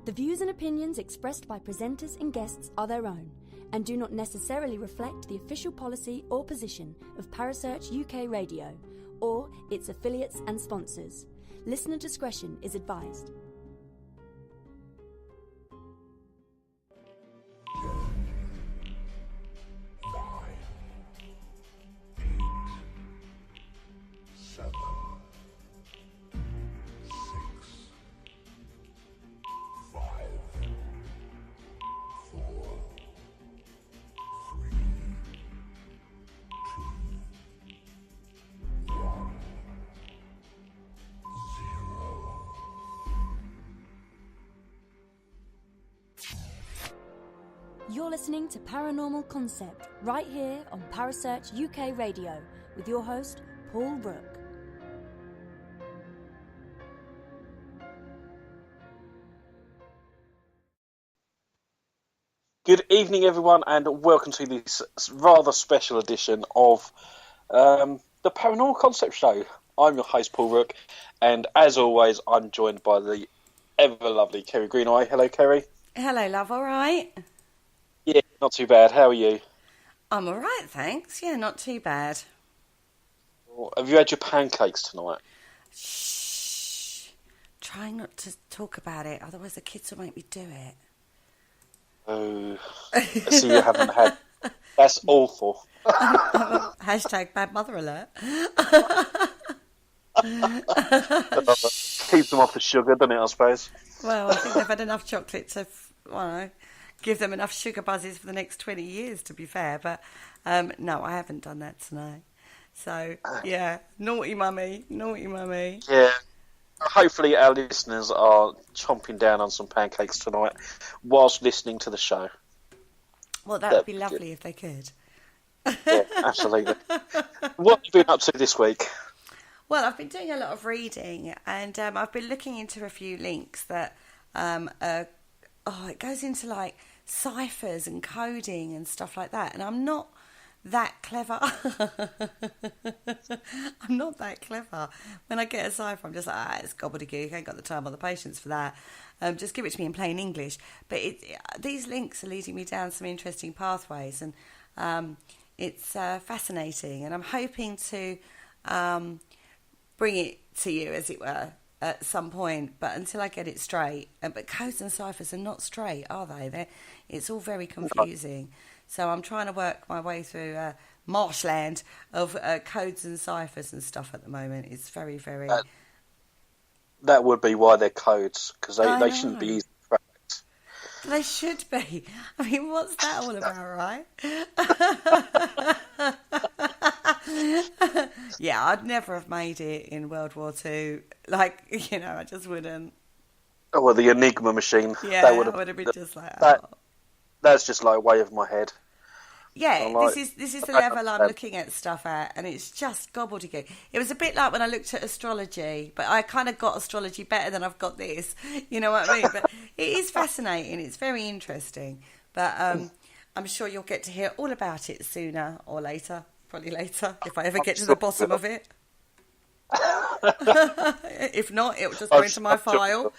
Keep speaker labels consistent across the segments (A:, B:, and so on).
A: The views and opinions expressed by presenters and guests are their own and do not necessarily reflect the official policy or position of Parasearch UK Radio or its affiliates and sponsors. Listener discretion is advised. You're listening to Paranormal Concept right here on Parasearch UK Radio with your host, Paul Rook.
B: Good evening, everyone, and welcome to this rather special edition of the Paranormal Concept Show. I'm your host, Paul Rook, and as always, I'm joined by the ever-lovely Kerry Greenaway. Hello, Kerry.
C: Hello, love. All right?
B: Yeah, not too bad. How are you?
C: I'm all right, thanks. Yeah, not too bad.
B: Have you had your pancakes tonight?
C: Shh. Trying not to talk about it, otherwise the kids will make me do it.
B: Oh, so you haven't had... That's awful.
C: Hashtag bad mother alert.
B: Keeps them off the sugar, doesn't it, I suppose?
C: Well, I think they've had enough chocolate to, give them enough sugar buzzes for the next 20 years, to be fair. But no, I haven't done that tonight. So, yeah, naughty mummy.
B: Yeah. Hopefully our listeners are chomping down on some pancakes tonight whilst listening to the show.
C: Well, that would be lovely if they could.
B: Yeah, absolutely. What have you been up to this week?
C: Well, I've been doing a lot of reading, and I've been looking into a few links that it goes into like ciphers and coding and stuff like that, and I'm not that clever. I'm not that clever. When I get a cipher, I'm just like, it's gobbledygook. I ain't got the time or the patience for that. Just give it to me in plain English. But these links are leading me down some interesting pathways, and it's fascinating. And I'm hoping to bring it to you, as it were, at some point, but until I get it straight. But codes and ciphers are not straight, are they? It's all very confusing. So I'm trying to work my way through marshland of codes and ciphers and stuff at the moment. It's very, very...
B: That would be why they're codes, because they shouldn't be easy to crack.
C: They should be. I mean, what's that all about, right? Yeah, I'd never have made it in World War II. Like, I just wouldn't.
B: Oh, well, the Enigma machine.
C: Yeah, I would have been just like...
B: That's just like way over my head.
C: Yeah,
B: like,
C: this is the level I'm looking at stuff at, and it's just gobbledygook. It was a bit like when I looked at astrology, but I kind of got astrology better than I've got this. You know what I mean? But it is fascinating. It's very interesting. But I'm sure you'll get to hear all about it sooner or later. Probably later, if I ever get to the bottom of it. If not, it'll just go into my file.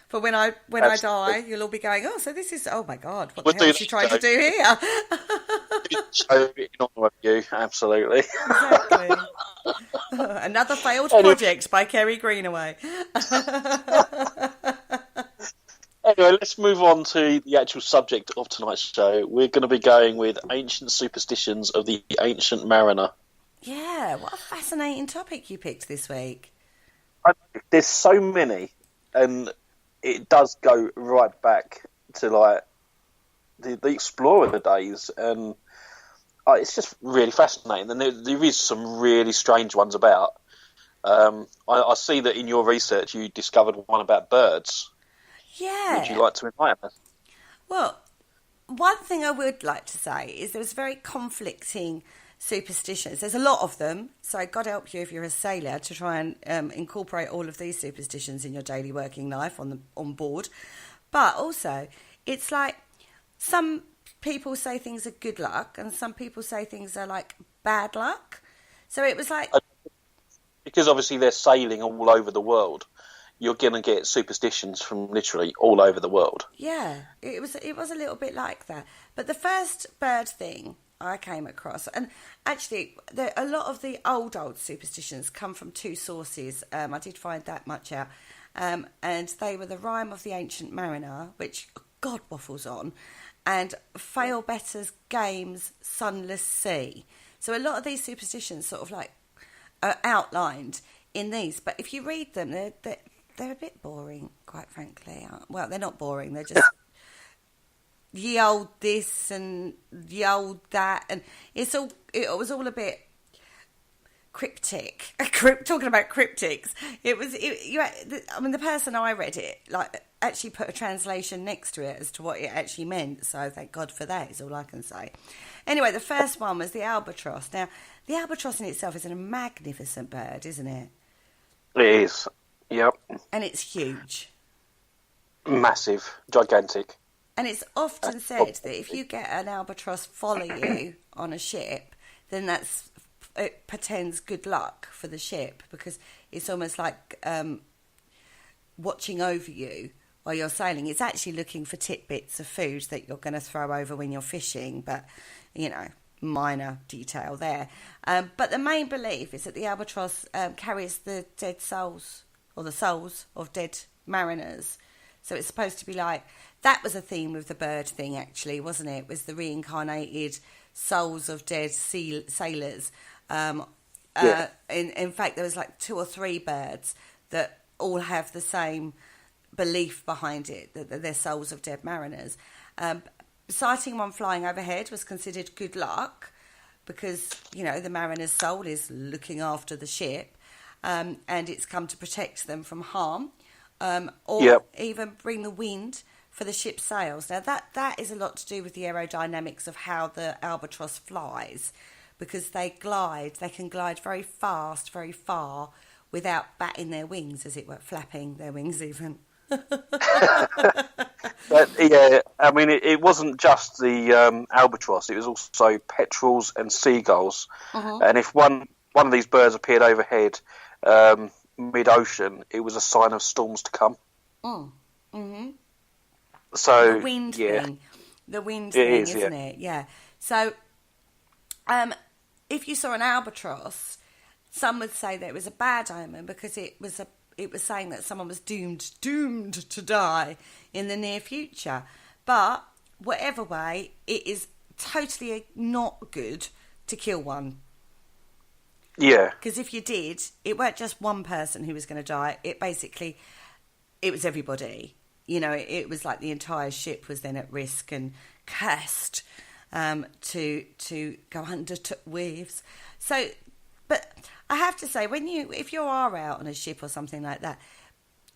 C: For when I die, you'll all be going, oh, so this is, oh my God, what the hell is she trying to do here?
B: Show in honour of you, absolutely.
C: Exactly. Another failed project by Kerry Greenaway.
B: Anyway, let's move on to the actual subject of tonight's show. We're going to be going with ancient superstitions of the ancient mariner.
C: Yeah, what a fascinating topic you picked this week.
B: There's so many, and it does go right back to like the explorer days, and it's just really fascinating. And there is some really strange ones about. I see that in your research you discovered one about birds.
C: Yeah.
B: Would you like to enlighten us?
C: Well, one thing I would like to say is there's very conflicting superstitions. There's a lot of them, so God help you if you're a sailor to try and incorporate all of these superstitions in your daily working life on board. But also, it's like some people say things are good luck and some people say things are like bad luck. So it was like...
B: Because obviously they're sailing all over the world, you're going to get superstitions from literally all over the world.
C: Yeah, it was a little bit like that. But the first bird thing I came across, and actually a lot of the old superstitions come from two sources. I did find that much out. And they were the Rhyme of the Ancient Mariner, which God waffles on, and Fail Better's Games Sunless Sea. So a lot of these superstitions sort of like are outlined in these, but if you read them, they're a bit boring, quite frankly. Well, they're not boring, they're just ye old this and ye old that, and it was all a bit cryptic. Talking about cryptics, the person I read it like actually put a translation next to it as to what it actually meant, so thank God for that is all I can say. Anyway, the first one was the albatross. Now, the albatross in itself is a magnificent bird, isn't it?
B: It is, yep.
C: And it's huge.
B: Massive, gigantic.
C: And it's often said that if you get an albatross follow you on a ship, then it portends good luck for the ship, because it's almost like watching over you while you're sailing. It's actually looking for tidbits of food that you're going to throw over when you're fishing, but, minor detail there. But the main belief is that the albatross carries the dead souls, or the souls of dead mariners. So it's supposed to be like, that was a theme with the bird thing, actually, wasn't it? It was the reincarnated souls of dead sailors.
B: Yeah.
C: In fact, there was like 2 or 3 birds that all have the same belief behind it, that they're souls of dead mariners. Sighting one flying overhead was considered good luck because, the mariner's soul is looking after the ship, and it's come to protect them from harm, or even bring the wind for the ship's sails. Now, that is a lot to do with the aerodynamics of how the albatross flies, because they can glide very fast, very far, without batting their wings, as it were, flapping their wings even.
B: But, yeah, I mean, it wasn't just the albatross, it was also petrels and seagulls.
C: Uh-huh.
B: And if one of these birds appeared overhead mid-ocean, it was a sign of storms to come.
C: Oh. Mm-hmm.
B: So,
C: the wind thing. The wind
B: it
C: thing,
B: is,
C: isn't it? Yeah. So, if you saw an albatross, some would say that it was a bad omen because it was saying that someone was doomed to die in the near future. But whatever way, it is totally not good to kill one.
B: Yeah.
C: Because if you did, it weren't just one person who was going to die. It was everybody. It was like the entire ship was then at risk and cursed to go under waves. So, but I have to say, if you are out on a ship or something like that,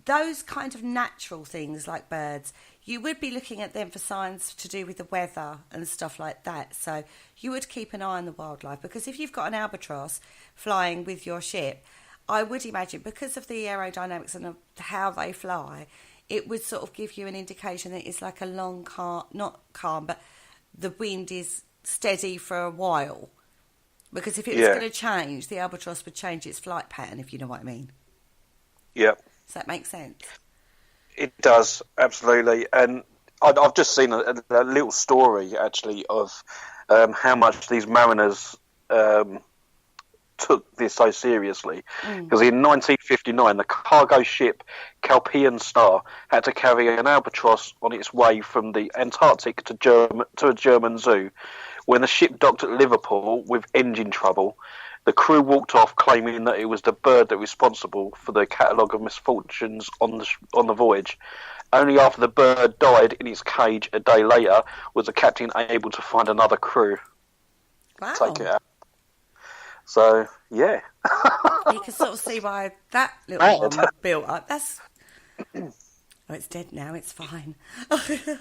C: those kind of natural things like birds, you would be looking at them for signs to do with the weather and stuff like that. So you would keep an eye on the wildlife, because if you've got an albatross flying with your ship, I would imagine, because of the aerodynamics and how they fly, it would sort of give you an indication that it's like a long not calm, but the wind is steady for a while. Because if it was going to change, the albatross would change its flight pattern, if you know what I mean.
B: Yeah.
C: Does that make sense?
B: It does, absolutely. And I've just seen a little story, actually, of how much these mariners took this so seriously. Because in 1959, the cargo ship Calpian Star had to carry an albatross on its way from the Antarctic to a German zoo. When the ship docked at Liverpool with engine trouble, the crew walked off, claiming that it was the bird that was responsible for the catalogue of misfortunes on the voyage. Only after the bird died in its cage a day later was the captain able to find another crew.
C: Wow.
B: Take it out. So, yeah.
C: You can sort of see why that little one built up. That's... Oh, it's dead now. It's fine.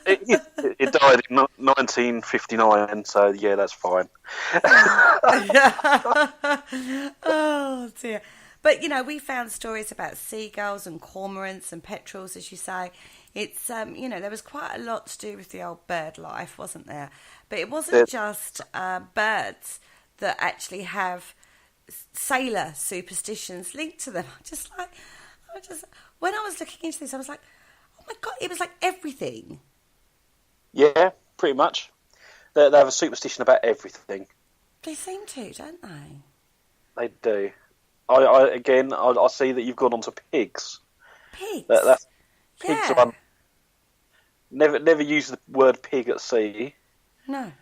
B: It died in 1959, so yeah, that's fine.
C: Oh dear! But we found stories about seagulls and cormorants and petrels, as you say. It's there was quite a lot to do with the old bird life, wasn't there? But it wasn't just birds that actually have sailor superstitions linked to them. When I was looking into this, I was like, oh my God, it was like everything.
B: Yeah, pretty much. They have a superstition about everything.
C: They seem to, don't they?
B: They do. I see that you've gone on to pigs.
C: Pigs?
B: Pigs
C: yeah.
B: are never use the word pig at sea.
C: No.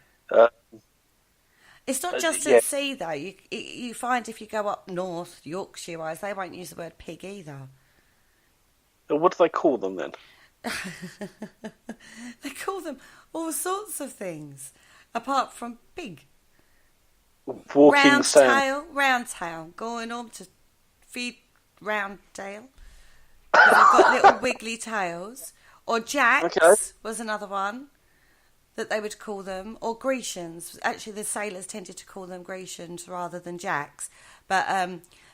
C: It's not just
B: yeah.
C: at sea, though. You find if you go up north, Yorkshire-wise, they won't use the word pig either.
B: What do they call them then?
C: They call them all sorts of things, apart from pig.
B: Walking sand.
C: Round tail, going on to feed round tail. They've got little wiggly tails. Or jacks was another one that they would call them. Or Grecians. Actually, the sailors tended to call them Grecians rather than jacks. But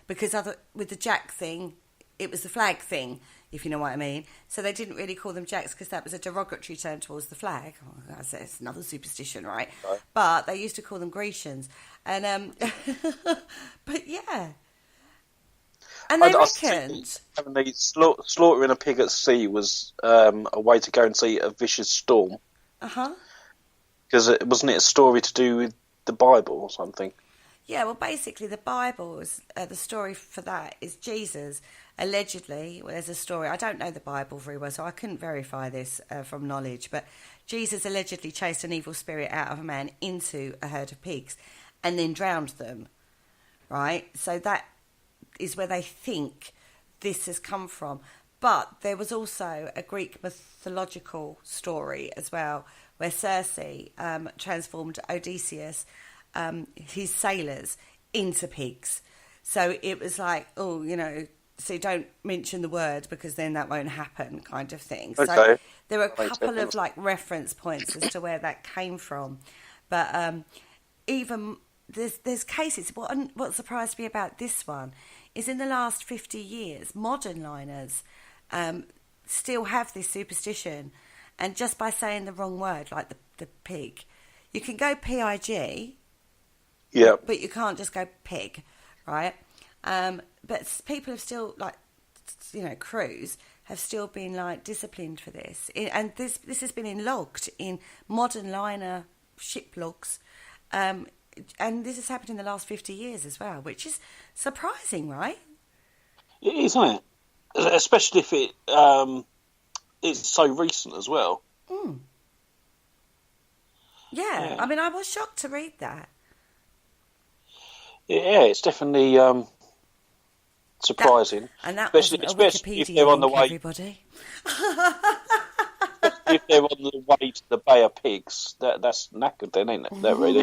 C: because with the jack thing, it was the flag thing, if you know what I mean. So they didn't really call them jacks because that was a derogatory term towards the flag. Oh, that's another superstition, right? But they used to call them Grecians. And but yeah. And they reckoned
B: slaughtering a pig at sea was a way to go and see a vicious storm. Because wasn't it a story to do with the Bible or something?
C: Yeah, well, basically, the Bible is the story for that is Jesus allegedly. Well, there's a story. I don't know the Bible very well, so I couldn't verify this from knowledge. But Jesus allegedly chased an evil spirit out of a man into a herd of pigs, and then drowned them. Right, so that is where they think this has come from. But there was also a Greek mythological story as well, where Circe transformed Odysseus, his sailors, into pigs. So it was like, so don't mention the word because then that won't happen, kind of thing.
B: Okay.
C: So there were a couple of reference points as to where that came from. But even there's cases. What surprised me about this one is in the last 50 years, modern liners still have this superstition, and just by saying the wrong word, like the pig, you can go pig,
B: yeah,
C: but you can't just go pig, right? But people have still crews have still been disciplined for this, and this has been logged in modern liner ship logs. And this has happened in the last 50 years as well, which is surprising, right?
B: It is, isn't it? Especially if it's so recent as well.
C: Mm. Yeah, I mean, I was shocked to read that.
B: Yeah, it's definitely surprising.
C: That wasn't a Wikipedia link, everybody.
B: If they're on the way to the Bay of Pigs, that's knackered then, ain't it? That really.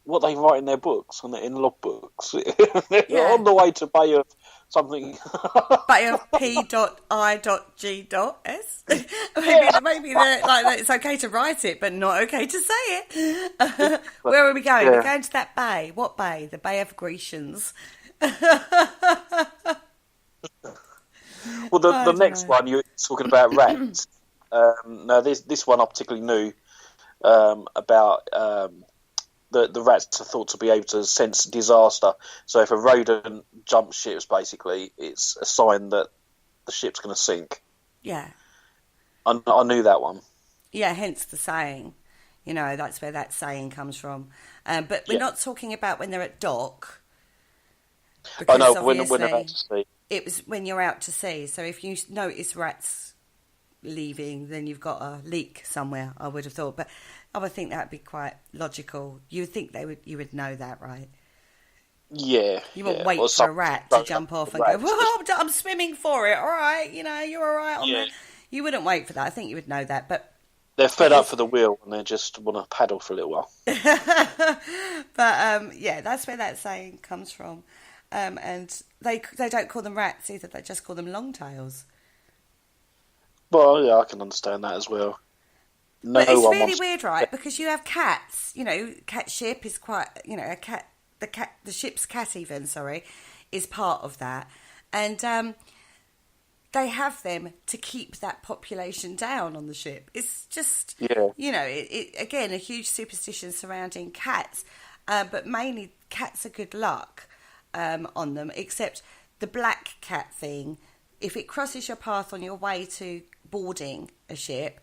B: What they write in their books, in log books.
C: Yeah.
B: On the way to Bay of something.
C: Bay of P.I.G.S. Maybe it's okay to write it, but not okay to say it. Where are we going?
B: Yeah.
C: We're going to that bay. What bay? The Bay of Grecians.
B: Well, the next one you're talking about rats. No, this one I particularly knew about. The rats are thought to be able to sense disaster. So if a rodent jumps ships, basically, it's a sign that the ship's going to sink.
C: Yeah.
B: I knew that one.
C: Yeah, hence the saying. That's where that saying comes from. But we're not talking about when they're at dock.
B: I know, when they're out to sea.
C: It was when you're out to sea. So if you notice rats leaving, then you've got a leak somewhere, I would have thought. But I would think that would be quite logical. You would think you would know that, right?
B: Yeah.
C: You wouldn't wait for a rat to jump off and go, whoa, I'm swimming for it, all right, you're all right on that. You wouldn't wait for that. I think you would know that, but...
B: They're fed up for the wheel and they just want to paddle for a little while.
C: But, that's where that saying comes from. And they don't call them rats either, they just call them longtails.
B: Well, yeah, I can understand that as well.
C: But it's really weird, right? Because you have cats. Cat ship is quite. A cat. The ship's cat even. Sorry, is part of that, and they have them to keep that population down on the ship. It's just. It again a huge superstition surrounding cats, but mainly cats are good luck on them, except the black cat thing. If it crosses your path on your way to boarding a ship,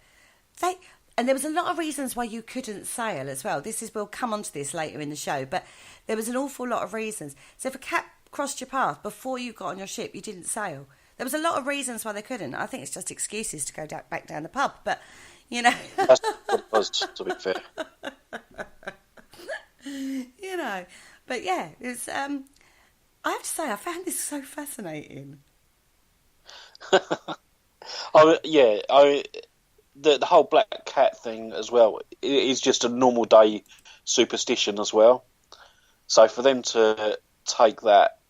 C: and there was a lot of reasons why you couldn't sail as well. We'll come on to this later in the show, but there was an awful lot of reasons. So if a cat crossed your path before you got on your ship, you didn't sail. There was a lot of reasons why they couldn't. I think it's just excuses to go back down the pub, but, you know.
B: That's what it was, to be fair.
C: You know, but yeah, it's, I have to say, I found this so fascinating.
B: The whole black cat thing as well is just a normal day superstition as well. So for them to take that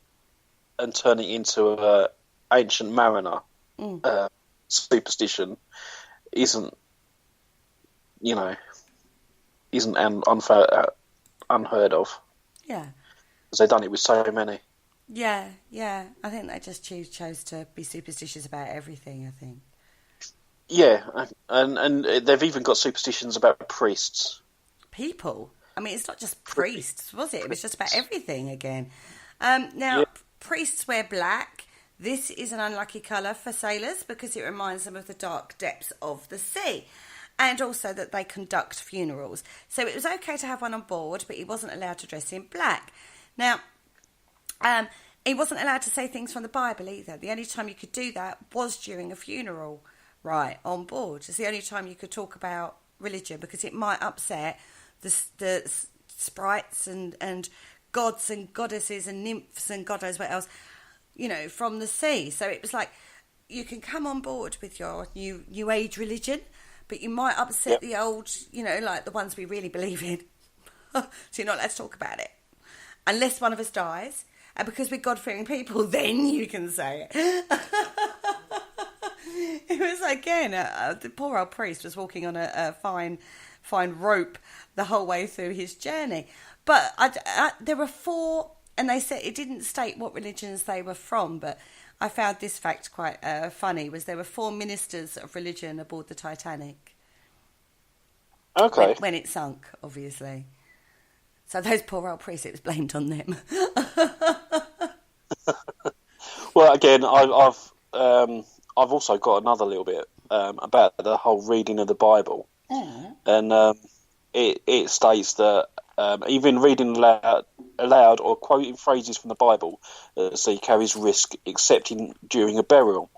B: and turn it into a ancient mariner superstition isn't unheard of.
C: Yeah,
B: because they've done it with so many.
C: Yeah. I think they just chose to be superstitious about everything, I think.
B: Yeah, and they've even got superstitions about priests.
C: People? I mean, it's not just priests, was it? It was just about everything again. Now, priests wear black. This is an unlucky colour for sailors because it reminds them of the dark depths of the sea. And also that they conduct funerals. So it was okay to have one on board, but he wasn't allowed to dress in black. Now, he wasn't allowed to say things from the Bible either. The only time you could do that was during a funeral, right, on board. It's the only time you could talk about religion because it might upset the sprites and gods and goddesses and nymphs and God knows what else, you know, from the sea. So it was like, you can come on board with your new age religion, but you might upset the old, you know, like the ones we really believe in. So you're not allowed to talk about it. Unless one of us dies. And because we're God-fearing people, then you can say it. It was, again, the poor old priest was walking on a fine rope the whole way through his journey. But there were 4, and they said it didn't state what religions they were from, but I found this fact quite funny, was there were 4 ministers of religion aboard the Titanic.
B: Okay.
C: When it sunk, obviously. So those poor old priests, it was blamed on them.
B: Well, again, I've also got another little bit about the whole reading of the Bible. And it states that even reading aloud or quoting phrases from the Bible at sea carries risk, except during a burial.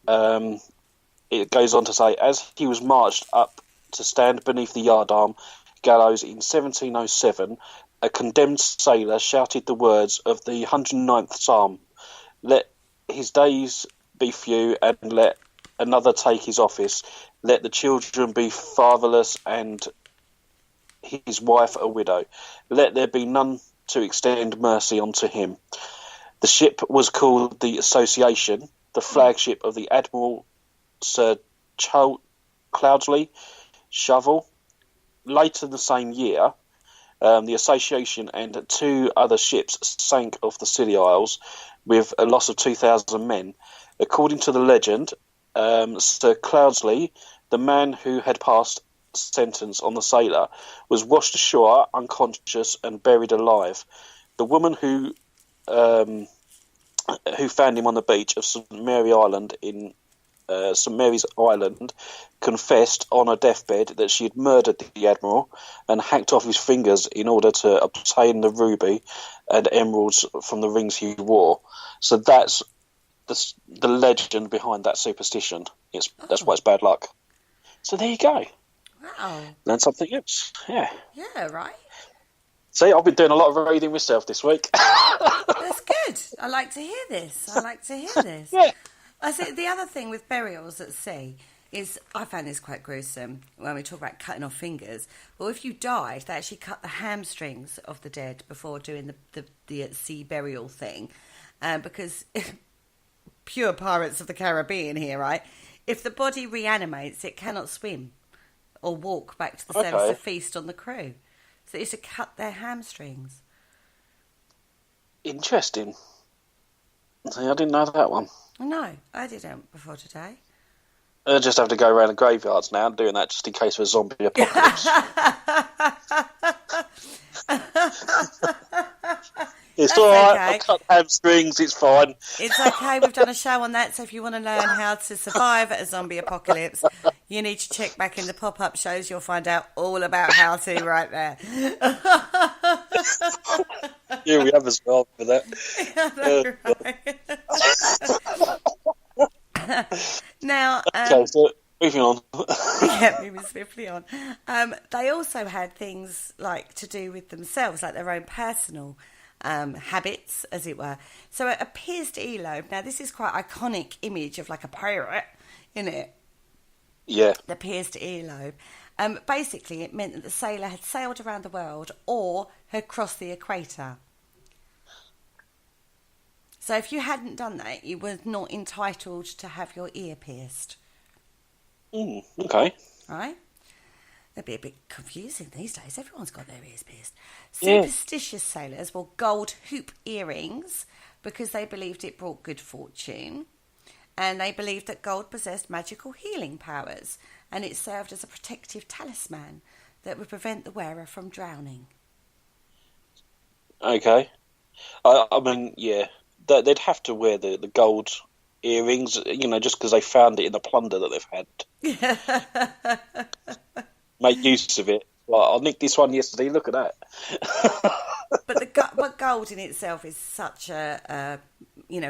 B: It goes on to say, as he was marched up to stand beneath the yardarm gallows in 1707, a condemned sailor shouted the words of the 109th Psalm, "Let his days be few, and let another take his office. Let the children be fatherless, and his wife a widow. Let there be none to extend mercy unto him." The ship was called the Association, the flagship of the Admiral Sir Cloudesley Shovel. Later the same year, the Association and 2 other ships sank off the Scilly Isles with a loss of 2,000 men. According to the legend, Sir Cloudesley, the man who had passed sentence on the sailor, was washed ashore unconscious and buried alive. The woman who found him on the beach of St Mary's Island confessed on her deathbed that she had murdered the Admiral and hacked off his fingers in order to obtain the ruby and emeralds from the rings he wore. So that's the legend behind that superstition. That's why it's bad luck. So there you go.
C: Wow.
B: Learn something else. Yeah.
C: Yeah, right.
B: See, I've been doing a lot of reading myself this week.
C: That's good. I like to hear this.
B: Yeah.
C: I see. The other thing with burials at sea is, I found this quite gruesome when we talk about cutting off fingers. Well, if you died, they actually cut the hamstrings of the dead before doing the sea burial thing. Because pure Pirates of the Caribbean here, right? If the body reanimates, it cannot swim or walk back to the service to feast on the crew. So they used to cut their hamstrings.
B: Interesting. See, I didn't know that one.
C: No, I didn't before today.
B: I just have to go around the graveyards now, doing that just in case of a zombie apocalypse. It's
C: That's
B: all right.
C: okay.
B: I've cut hamstrings. It's fine.
C: It's okay. We've done a show on that. So if you want to learn how to survive a zombie apocalypse, you need to check back in the pop-up shows. You'll find out all about how to right there.
B: Yeah, we have as well for that.
C: Now,
B: Okay, so moving on.
C: yeah, moving swiftly on. They also had things like to do with themselves, like their own personal habits, as it were. So a pierced earlobe. Now, this is quite iconic image of like a pirate, isn't it?
B: Yeah.
C: The pierced earlobe. Basically, it meant that the sailor had sailed around the world or had crossed the equator. So if you hadn't done that, you were not entitled to have your ear pierced.
B: Okay.
C: Right? That'd be a bit confusing these days. Everyone's got their ears pierced.
B: Yeah.
C: Superstitious sailors wore gold hoop earrings because they believed it brought good fortune. And they believed that gold possessed magical healing powers. And it served as a protective talisman that would prevent the wearer from drowning.
B: Okay. I mean, yeah. They'd have to wear the gold earrings, just because they found it in the plunder that they've had. Make use of it. Well, I nicked this one yesterday. Look at that.
C: But gold in itself is such a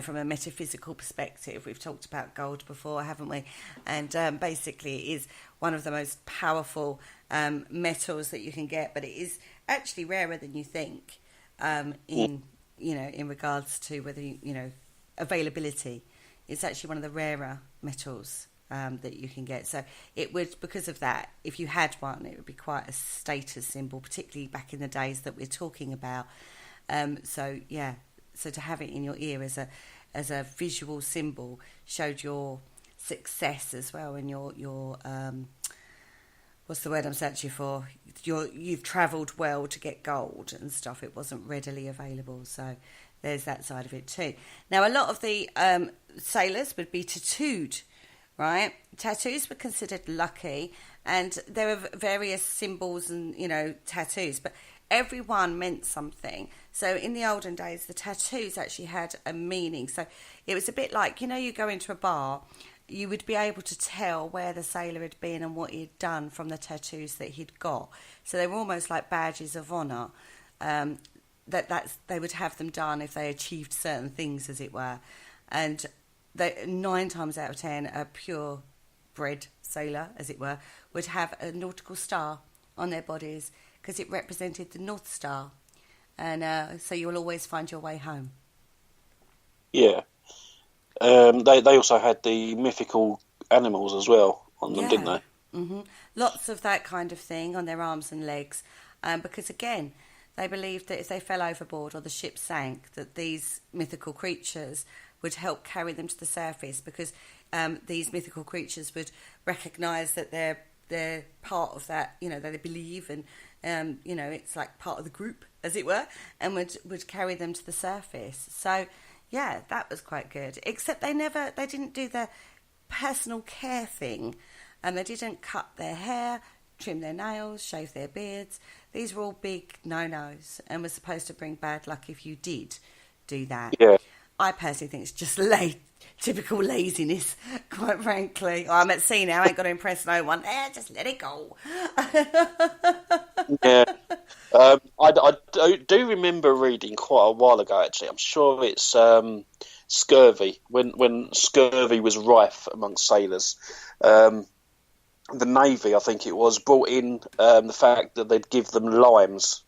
C: from a metaphysical perspective. We've talked about gold before, haven't we? And basically, it is one of the most powerful metals that you can get. But it is actually rarer than you think. In regards to whether availability, it's actually one of the rarer metals that you can get. So it would, because of that, if you had one, it would be quite a status symbol, particularly back in the days that we're talking about. So to have it in your ear as a visual symbol showed your success as well, and your what's the word I'm searching for? You've travelled well to get gold and stuff. It wasn't readily available, so there's that side of it too. Now, a lot of the sailors would be tattooed, right? Tattoos were considered lucky, and there are various symbols and tattoos, but everyone meant something. So in the olden days, the tattoos actually had a meaning. So it was a bit like you go into a bar. You would be able to tell where the sailor had been and what he'd done from the tattoos that he'd got. So they were almost like badges of honour. They would have them done if they achieved certain things, as it were. And 9 times out of 10, a pure-bred sailor, as it were, would have a nautical star on their bodies because it represented the North Star. And so you'll always find your way home.
B: Yeah. They also had the mythical animals as well on them, didn't they?
C: Mm-hmm. Lots of that kind of thing on their arms and legs, because again, they believed that if they fell overboard or the ship sank, that these mythical creatures would help carry them to the surface, because these mythical creatures would recognise that they're part of that, that they believe, and it's like part of the group, as it were, and would carry them to the surface. So yeah, that was quite good. Except they didn't do the personal care thing, and they didn't cut their hair, trim their nails, shave their beards. These were all big no-nos, and were supposed to bring bad luck if you did do that.
B: Yeah.
C: I personally think it's just typical laziness, quite frankly. I'm at sea now, I ain't got to impress no one. Just let it go.
B: Yeah. I do remember reading quite a while ago, actually. I'm sure it's scurvy, when scurvy was rife amongst sailors. The Navy, I think it was, brought in the fact that they'd give them limes.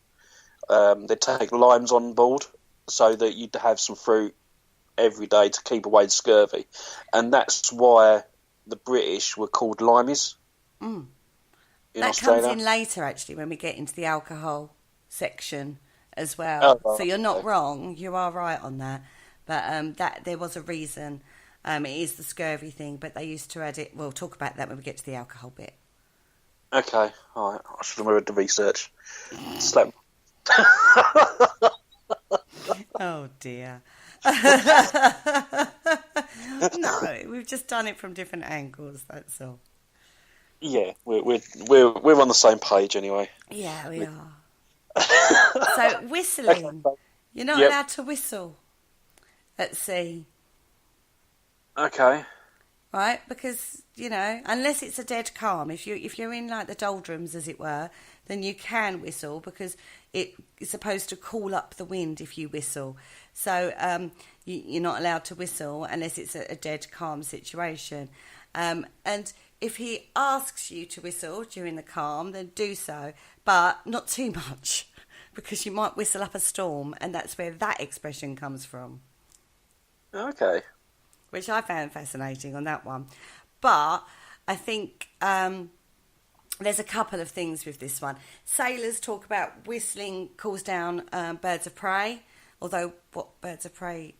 B: They'd take limes on board so that you'd have some fruit every day to keep away the scurvy. And that's why the British were called limeys. In
C: that
B: Australia.
C: comes in later, actually, when we get into the alcohol section as well. So you're not wrong. You are right on that. But that there was a reason. It is the scurvy thing, but they used to add it. We'll talk about that when we get to the alcohol bit.
B: Okay, all right. I should have read the research. Slap.
C: Oh dear. No, we've just done it from different angles. That's all.
B: Yeah, we're on the same page anyway.
C: Yeah, we are. So whistling. You're not allowed to whistle at sea.
B: Okay.
C: Right, because unless it's a dead calm, if you're in like the doldrums, as it were, then you can whistle because it's supposed to call up the wind if you whistle. So you're not allowed to whistle unless it's a dead calm situation. And if he asks you to whistle during the calm, then do so, but not too much, because you might whistle up a storm, and that's where that expression comes from.
B: Okay.
C: Which I found fascinating on that one. But I think there's a couple of things with this one. Sailors talk about whistling calls down birds of prey, although what birds of prey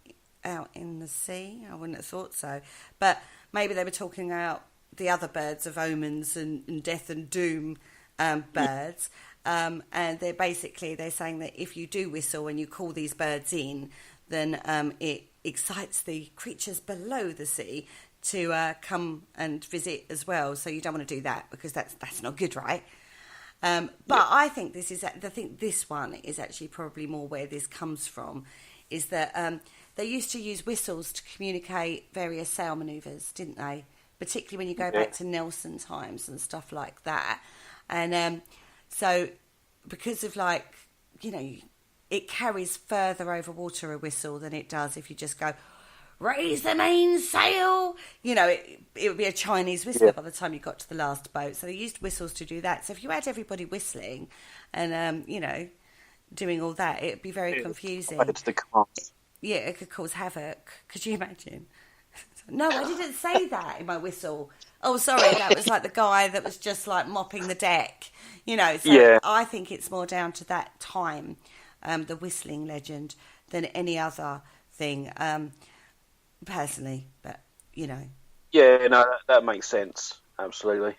C: out in the sea? I wouldn't have thought so. But maybe they were talking about the other birds of omens and death and doom birds. And they're saying that if you do whistle and you call these birds in, then it excites the creatures below the sea to come and visit as well. So you don't want to do that because that's not good, right? But I think this one is actually probably more where this comes from, is that they used to use whistles to communicate various sail manoeuvres, didn't they? Particularly when you go back to Nelson times and stuff like that. And so because of it carries further over water, a whistle, than it does if you just go, raise the mainsail. It would be a Chinese whistle by the time you got to the last boat. So they used whistles to do that. So if you had everybody whistling and, doing all that, it would be very confusing. Yeah, it could cause havoc. Could you imagine? No, I didn't say that in my whistle. Oh, sorry, that was like the guy that was just like mopping the deck. So I think it's more down to that time. The whistling legend than any other thing, personally, but
B: Yeah, no, that makes sense, absolutely.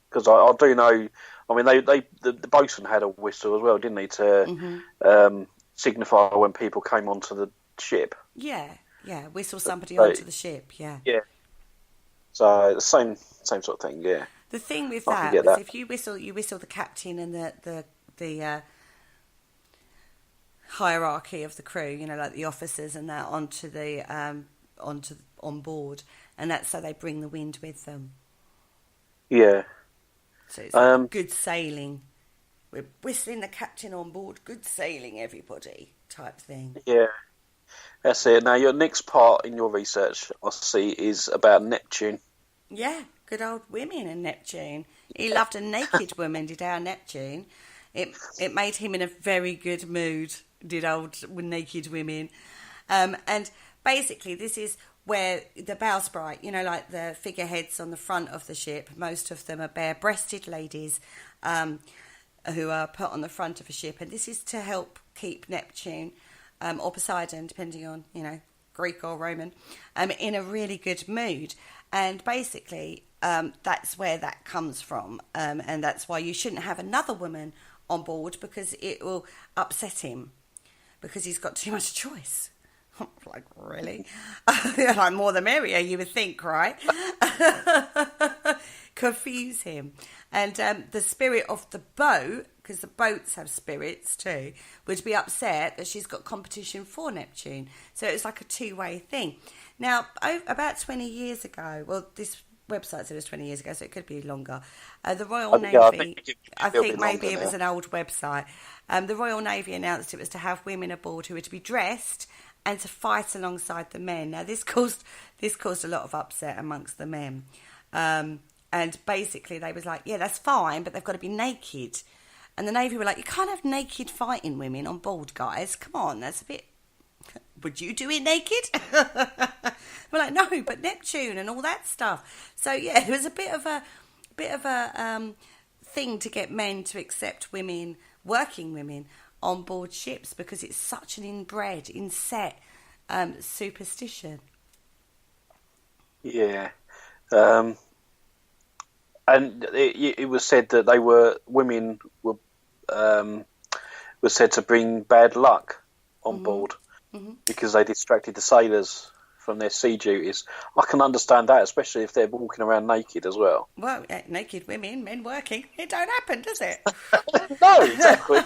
B: Because I do know, I mean, the boatswain had a whistle as well, didn't he, to signify when people came onto the ship.
C: Yeah, whistle somebody onto the ship. Yeah.
B: So the same sort of thing. Yeah.
C: The thing with that is, if you whistle the captain and the hierarchy of the crew, like the officers and that, on board, and that's so they bring the wind with them.
B: Yeah.
C: So it's like good sailing. We're whistling the captain on board. Good sailing, everybody, type thing.
B: Yeah, that's it. Now, your next part in your research, I see, is about Neptune.
C: Yeah, good old women and Neptune. He loved a naked woman, did our Neptune. It made him in a very good mood, did old naked women. And basically this is where the bowsprit, like the figureheads on the front of the ship, most of them are bare-breasted ladies who are put on the front of a ship. And this is to help keep Neptune or Poseidon, depending on, Greek or Roman, in a really good mood. And basically that's where that comes from. And that's why you shouldn't have another woman on board, because it will upset him, because he's got too much choice. Like, really? Like, more the merrier, you would think, right? Confuse him. And the spirit of the boat, because the boats have spirits too, would be upset that she's got competition for Neptune. So it's like a two-way thing. Now, about 20 years ago, well, this website said it was 20 years ago, so it could be longer. The Royal Navy, I think maybe it was an old website. The Royal Navy announced it was to have women aboard who were to be dressed and to fight alongside the men. Now, this caused a lot of upset amongst the men. And basically, they was like, yeah, that's fine, but they've got to be naked. And the Navy were like, you can't have naked fighting women on board, guys. Come on, that's a bit... Would you do it naked? We're like, no, but Neptune and all that stuff. So yeah, it was a bit of a thing to get men to accept women, working women, on board ships, because it's such an inbred, inset superstition.
B: Yeah, and it was said that women were said to bring bad luck on board. Mm-hmm. Because they distracted the sailors from their sea duties. I can understand that, especially if they're walking around naked as well.
C: Well, naked women, men working, it don't happen, does it?
B: No, exactly.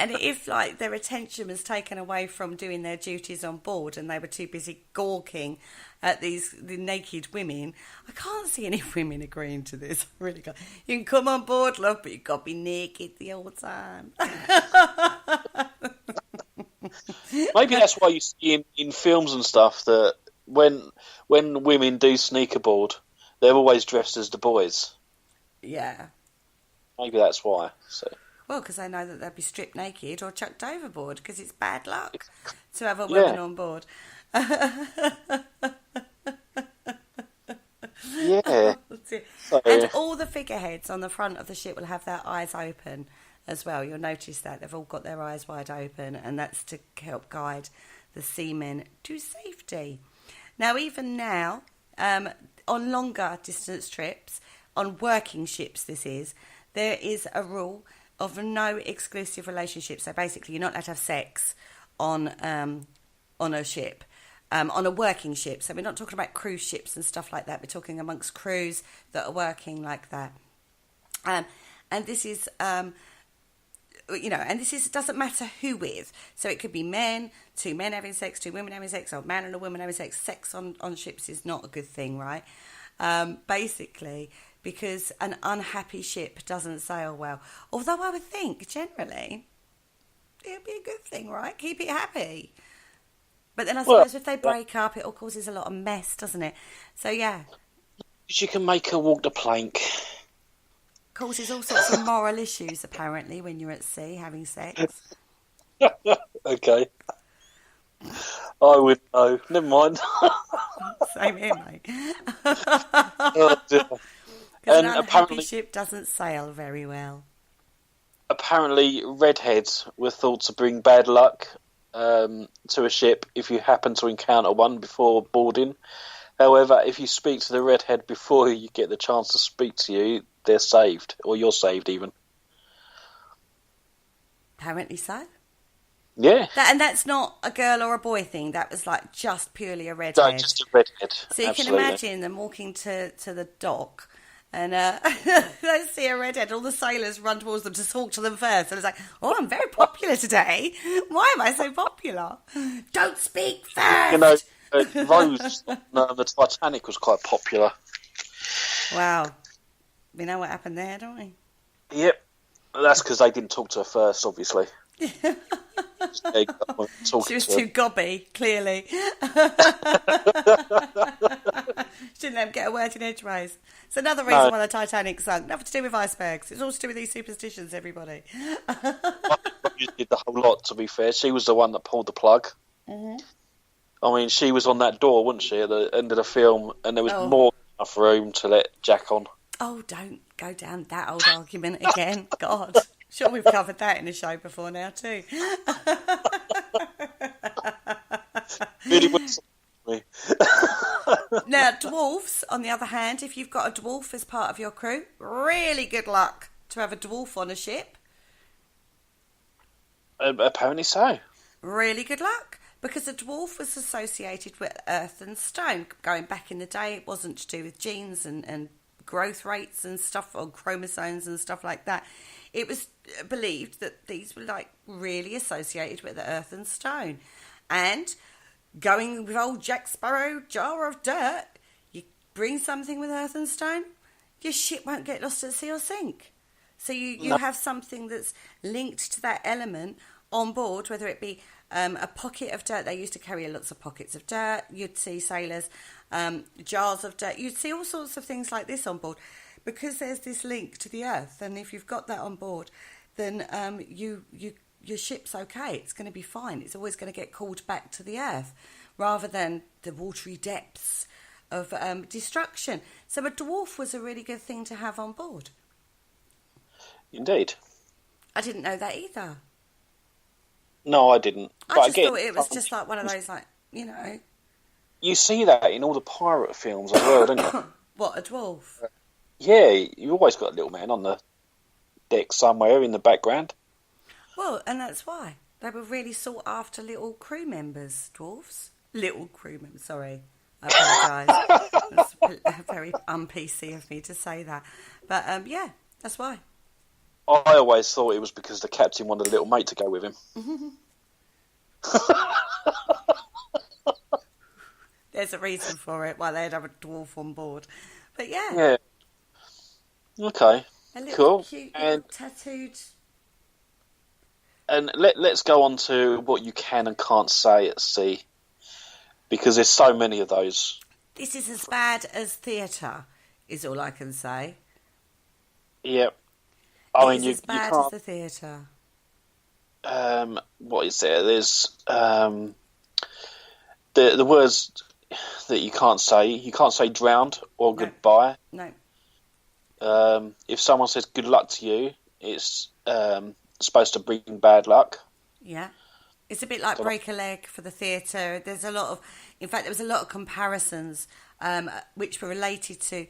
C: and if like their attention was taken away from doing their duties on board and they were too busy gawking at the naked women, I can't see any women agreeing to this. I really can't. You can come on board, love, but you've got to be naked the whole time.
B: Maybe that's why you see in films and stuff that when women do sneak aboard, they're always dressed as the boys.
C: Yeah.
B: Maybe that's why. So.
C: Well, because they know that they'll be stripped naked or chucked overboard, because it's bad luck to have a woman on board.
B: Yeah.
C: And all the figureheads on the front of the ship will have their eyes open as well. You'll notice that they've all got their eyes wide open, and that's to help guide the seamen to safety. Now, even now, on longer distance trips, on working ships there is a rule of no exclusive relationship. So basically, you're not allowed to have sex on a ship, on a working ship. So we're not talking about cruise ships and stuff like that. We're talking amongst crews that are working like that. And this is... doesn't matter who with. So it could be two men having sex, two women having sex, or a man and a woman having sex. Sex on ships is not a good thing, right? Basically, because an unhappy ship doesn't sail well. Although I would think, generally, it would be a good thing, right? Keep it happy. But then I suppose if they break up, it all causes a lot of mess, doesn't it? So, yeah.
B: You can make her walk the plank.
C: Causes all sorts of moral issues, apparently, when you're at sea having sex.
B: Okay. I would know. Never mind.
C: Same here, mate.
B: Oh, dear.
C: Because an unhappy ship doesn't sail very well.
B: Apparently, redheads were thought to bring bad luck to a ship if you happen to encounter one before boarding. However, if you speak to the redhead before you get the chance to speak to you, they're saved, or you're saved even.
C: Apparently so.
B: Yeah.
C: And that's not a girl or a boy thing. That was like just purely a redhead.
B: No, just a redhead.
C: So you
B: Absolutely.
C: can imagine them walking to the dock and they see a redhead. All the sailors run towards them to talk to them first. And it's like, oh, I'm very popular today. Why am I so popular? Don't speak first.
B: You know, Rose on the Titanic was quite popular.
C: Wow. We know what happened there, don't we?
B: Yep. That's because they didn't talk to her first, obviously. She
C: was too gobby, clearly. She didn't let him get a word in edgeways. It's another reason why the Titanic sunk. Nothing to do with icebergs. It's all to do with these superstitions, everybody.
B: She did the whole lot, to be fair. She was the one that pulled the plug. Mm-hmm. I mean, she was on that door, wasn't she, at the end of the film, and there was more than enough room to let Jack on.
C: Oh, don't go down that old argument again. God. Sure, we've covered that in the show before now, too.
B: Really wouldn't me.
C: Now, dwarfs, on the other hand, if you've got a dwarf as part of your crew, really good luck to have a dwarf on a ship.
B: Apparently so.
C: Really good luck. Because a dwarf was associated with earth and stone. Going back in the day, it wasn't to do with genes and growth rates and stuff, or chromosomes and stuff like that. It was believed that these were like really associated with the earth and stone. And going with old Jack Sparrow jar of dirt, you bring something with earth and stone, your ship won't get lost at sea or sink. So you have something that's linked to that element on board, whether it be a pocket of dirt. They used to carry lots of pockets of dirt. You'd see sailors, jars of dirt. You'd see all sorts of things like this on board, because there's this link to the earth. And if you've got that on board, then your ship's okay. It's going to be fine. It's always going to get called back to the earth, rather than the watery depths of destruction. So a dwarf was a really good thing to have on board.
B: Indeed.
C: I didn't know that either.
B: No, I didn't.
C: I just thought it was just like one of those, like, you know.
B: You see that in all the pirate films as well, don't you?
C: What, a dwarf?
B: Yeah, you've always got a little man on the deck somewhere in the background.
C: Well, and that's why. They were really sought after little crew members, dwarfs. Little crew members, sorry. I apologise. It's very un-PC of me to say that. But, yeah, that's why.
B: I always thought it was because the captain wanted a little mate to go with him.
C: There's a reason for it, why they'd have a dwarf on board. But yeah.
B: Yeah. Okay.
C: A little
B: Cool.
C: cute
B: And
C: little tattooed...
B: And let's go on to what you can and can't say at sea, because there's so many of those.
C: This is as bad as theatre, is all I can say.
B: Yep.
C: It's as bad as the theatre.
B: What is there? There's the words that you can't say. You can't say drowned or goodbye.
C: No.
B: If someone says good luck to you, it's supposed to bring bad luck.
C: Yeah. It's a bit like break a leg for the theatre. There's a lot of... In fact, there was a lot of comparisons which were related to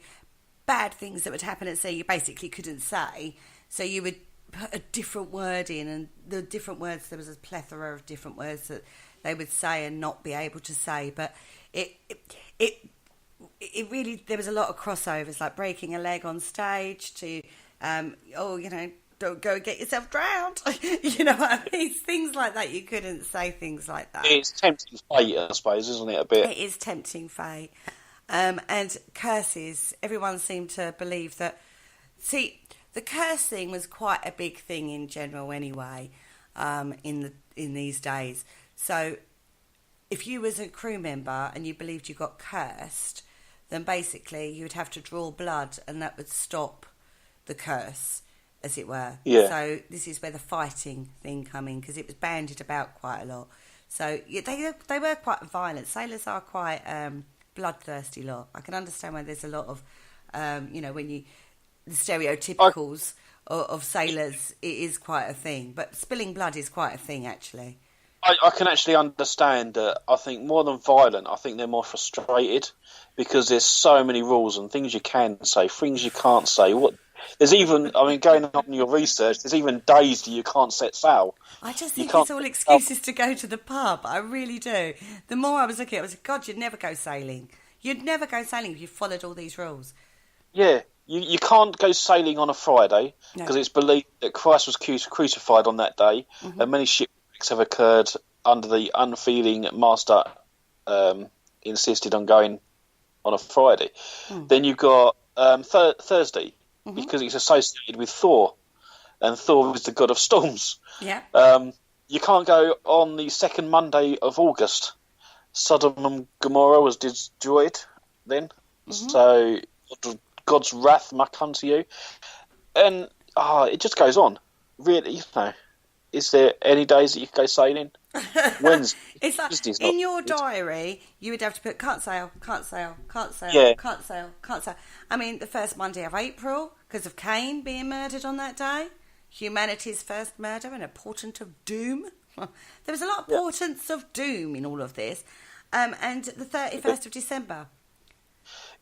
C: bad things that would happen at sea you basically couldn't say. So you would put a different word in, and the different words, there was a plethora of different words that they would say and not be able to say. But it really... There was a lot of crossovers, like breaking a leg on stage to, don't go and get yourself drowned. You know what I mean? Things like that. You couldn't say things like that.
B: It's tempting fate, I suppose, isn't it, a bit?
C: It is tempting fate. And curses, everyone seemed to believe that... See, the curse thing was quite a big thing in general anyway, in these days. So if you was a crew member and you believed you got cursed, then basically you would have to draw blood, and that would stop the curse, as it were.
B: Yeah.
C: So this is where the fighting thing come in, because it was bandied about quite a lot. So yeah, they were quite violent. Sailors are quite bloodthirsty lot. I can understand why there's a lot of, when you... The stereotypicals of sailors, it is quite a thing. But spilling blood is quite a thing, actually.
B: I can actually understand that. I think more than violent, I think they're more frustrated, because there's so many rules and things you can say, things you can't say. There's even, going on your research, there's even days that you can't set sail.
C: I just think it's all excuses to go to the pub. I really do. The more I was looking at it, I was like, God, you'd never go sailing. You'd never go sailing if you followed all these rules.
B: Yeah, you can't go sailing on a Friday, because it's believed that Christ was crucified on that day, and many shipwrecks have occurred under the unfeeling master insisted on going on a Friday. Then you've got Thursday, because it's associated with Thor, and Thor is the god of storms.
C: Yeah.
B: You can't go on the second Monday of August. Sodom and Gomorrah was destroyed then, so God's wrath might come to you, and it just goes on. Really, is there any days that you can go sailing? Wednesday.
C: It's like in your diary, you would have to put can't sail, can't sail, can't sail,
B: Yeah.
C: can't sail, can't sail. The first Monday of April, because of Cain being murdered on that day, humanity's first murder and a portent of doom. There was a lot of portents of doom in all of this. And the 31st of December.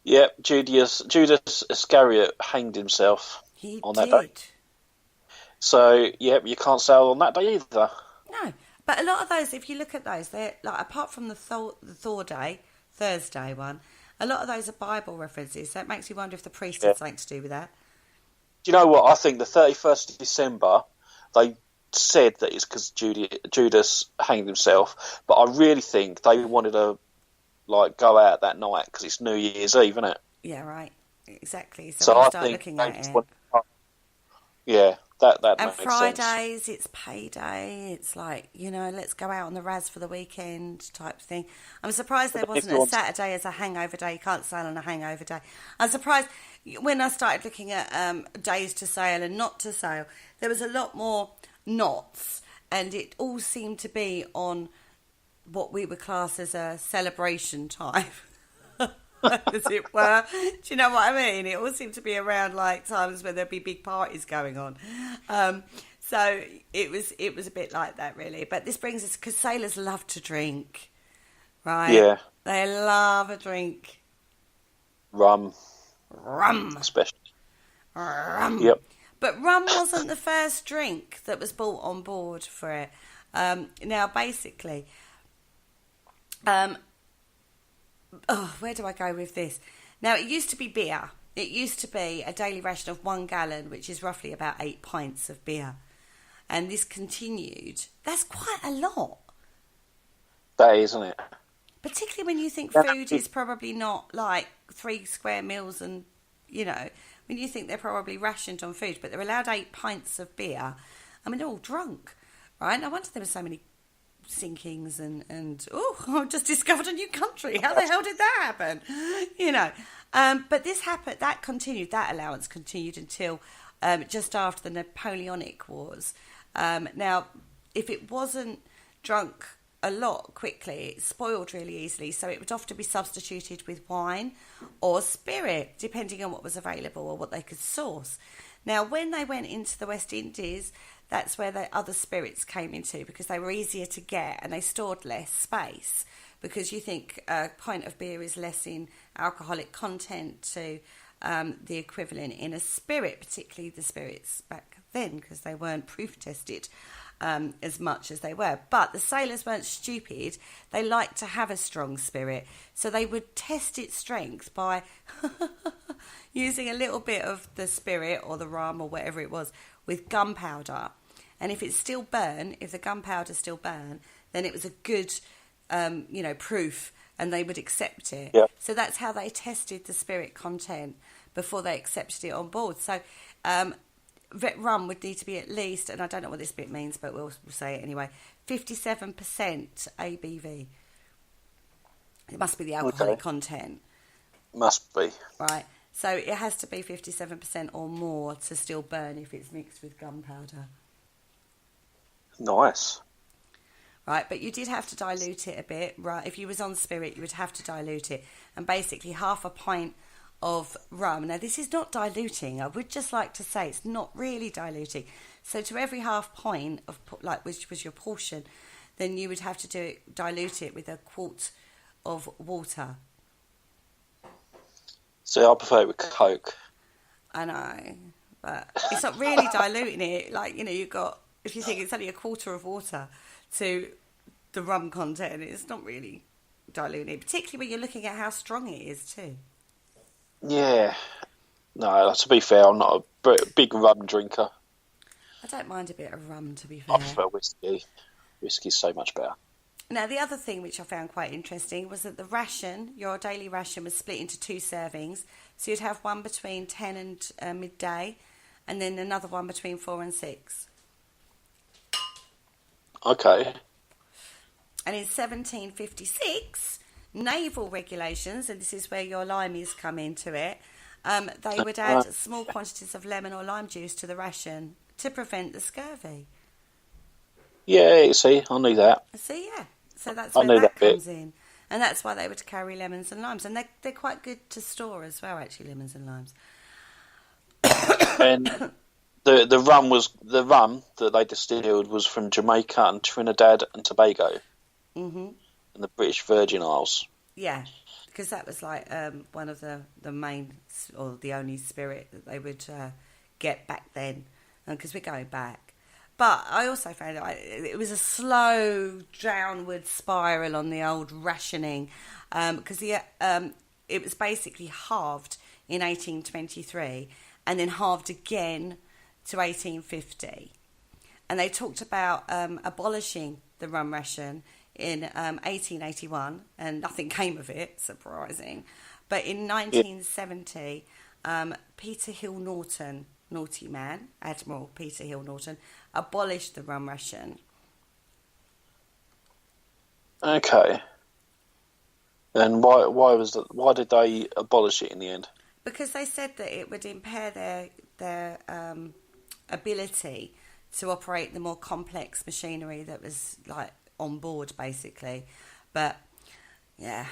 B: Yeah, Judas Iscariot hanged himself on that day. So, you can't sail on that day either.
C: No, but a lot of those, if you look at those, they're like, apart from the Thor Day, Thursday one, a lot of those are Bible references. So it makes you wonder if the priest had something to do with that.
B: Do you know what? I think the 31st of December, they said that it's because Judas hanged himself, but I really think they wanted to go out that night because it's New Year's Eve, isn't it?
C: Yeah, right. Exactly.
B: So
C: when you
B: I
C: start
B: think
C: looking at it.
B: That
C: and
B: makes
C: Fridays,
B: sense.
C: it's payday. It's like, let's go out on the Raz for the weekend type thing. I'm surprised there wasn't a Saturday as a hangover day. You can't sail on a hangover day. I'm surprised when I started looking at days to sail and not to sail, there was a lot more knots, and it all seemed to be on what we would class as a celebration time. As it were. Do you know what I mean? It all seemed to be around times where there'd be big parties going on. So it was a bit like that, really. But this brings us, because sailors love to drink, right?
B: Yeah.
C: They love a drink.
B: Rum. Especially.
C: Rum.
B: Yep.
C: But rum wasn't the first drink that was brought on board for it. Now, basically... where do I go with this? Now, it used to be beer. it used to be a daily ration of 1 gallon, which is roughly about 8 pints of beer. And this continued. That's quite a lot.
B: That is, isn't it?
C: Particularly when you think food is probably not like 3 square meals and, when you think they're probably rationed on food, but they're allowed 8 pints of beer. I mean, they're all drunk, right? No wonder there were so many sinkings and I've just discovered a new country. How the hell did that happen? But this happened, that allowance continued until just after the Napoleonic Wars. Now, if it wasn't drunk a lot quickly, it spoiled really easily, so it would often be substituted with wine or spirit, depending on what was available or what they could source. Now, when they went into the West Indies, that's where the other spirits came into, because they were easier to get and they stored less space, because you think a pint of beer is less in alcoholic content to the equivalent in a spirit, particularly the spirits back then, because they weren't proof tested as much as they were. But the sailors weren't stupid. They liked to have a strong spirit, so they would test its strength by using a little bit of the spirit or the rum or whatever it was with gunpowder. And if it's still burn, if the gunpowder still burn, then it was a good proof, and they would accept it.
B: Yeah.
C: So that's how they tested the spirit content before they accepted it on board. So rum would need to be at least, and I don't know what this bit means, but we'll say it anyway, 57% ABV. It must be the alcoholic content.
B: Must be.
C: Right. So it has to be 57% or more to still burn if it's mixed with gunpowder.
B: Nice.
C: Right, but you did have to dilute it a bit, right? If you was on spirit, you would have to dilute it. And basically half a pint of rum. Now, this is not diluting. I would just like to say it's not really diluting. So to every half pint of, which was your portion, then you would have to dilute it with a quart of water.
B: So I prefer it with Coke.
C: I know, but it's not really diluting it. You've got, if you think it's only a quarter of water to the rum content, it's not really diluting it, particularly when you're looking at how strong it is too.
B: Yeah. No, to be fair, I'm not a big rum drinker.
C: I don't mind a bit of rum, to be fair.
B: I prefer whiskey. Whiskey's so much better.
C: Now, the other thing which I found quite interesting was that the ration, your daily ration, was split into 2 servings. So you'd have one between 10 and midday, and then another one between 4 and 6.
B: Okay.
C: And in 1756, naval regulations, and this is where your limeys come into it, they would add small quantities of lemon or lime juice to the ration to prevent the scurvy.
B: Yeah, you see, I knew that.
C: See, yeah. So that's where that comes in. And that's why they would carry lemons and limes. And they're quite good to store as well, actually, lemons and limes.
B: And the rum that they distilled was from Jamaica and Trinidad and Tobago. Mm-hmm. And the British Virgin Isles.
C: Yeah, because that was like one of the main, or the only spirit that they would get back then. Because we're going back. But I also found it was a slow downward spiral on the old rationing, because it was basically halved in 1823 and then halved again to 1850. And they talked about abolishing the rum ration in 1881, and nothing came of it, surprising. But in 1970, Peter Hill Norton, naughty man, Admiral Peter Hill Norton, abolished the rum ration.
B: Okay. And why did they abolish it in the end?
C: Because they said that it would impair their ability to operate the more complex machinery that was like on board, basically. But yeah,